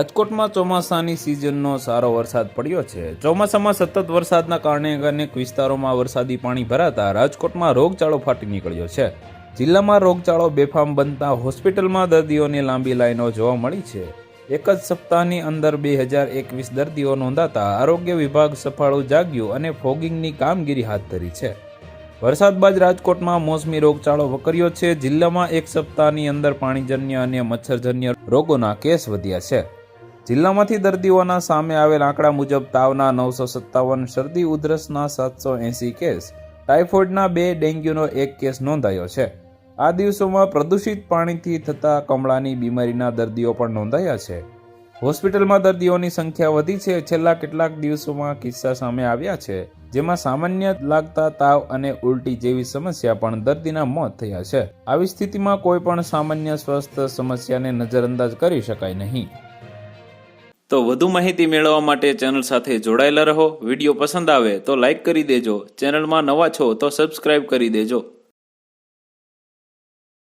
રાજકોટમાં ચોમાસાની સિઝનનો સારો વરસાદ પડ્યો છે। ચોમાસામાં સતત વરસાદના કારણે અનેક વિસ્તારોમાં વરસાદી પાણી ભરાતા રાજકોટમાં રોગચાળો ફાટી નીકળ્યો છે। જિલ્લામાં રોગચાળો બેફામ બનતા હોસ્પિટલમાં દર્દીઓની લાંબી લાઈનો જોવા મળી છે। એક જ સપ્તાહની અંદર 2021 દર્દીઓ નોંધાતા આરોગ્ય વિભાગ સફાળું જાગ્યું અને ફોગિંગની કામગીરી હાથ ધરી છે। વરસાદ બાદ રાજકોટમાં મોસમી રોગચાળો વકર્યો છે। જિલ્લામાં એક સપ્તાહની અંદર પાણીજન્ય અને મચ્છરજન્ય રોગોના કેસ વધ્યા છે। જિલ્લામાંથી દર્દીઓના સામે આવેલ આંકડા મુજબ તાવના 957, શરદી ઉધરસના 780 કેસ, ટાઇફોઇડના 2, ડેન્ગ્યુનો 1 કેસ નોંધાયો છે। આ દિવસોમાં પ્રદૂષિત પાણીથી થતા કમળાની બીમારીના દર્દીઓ પણ નોંધાયા છે। હોસ્પિટલમાં દર્દીઓની સંખ્યા વધી છે। છેલ્લા કેટલાક દિવસોમાં કિસ્સા સામે આવ્યા છે જેમાં સામાન્ય લાગતા તાવ અને ઉલટી જેવી સમસ્યા પણ દર્દીના મોત થયા છે। આવી સ્થિતિમાં કોઈ પણ સામાન્ય સ્વાસ્થ્ય સમસ્યાને નજરઅંદાજ કરી શકાય નહીં। તો વધુ માહિતી મેળવવા માટે ચેનલ સાથે જોડાયેલા રહો। વિડીયો પસંદ આવે તો લાઈક કરી દેજો। ચેનલમાં નવા છો તો સબસ્ક્રાઇબ કરી દેજો।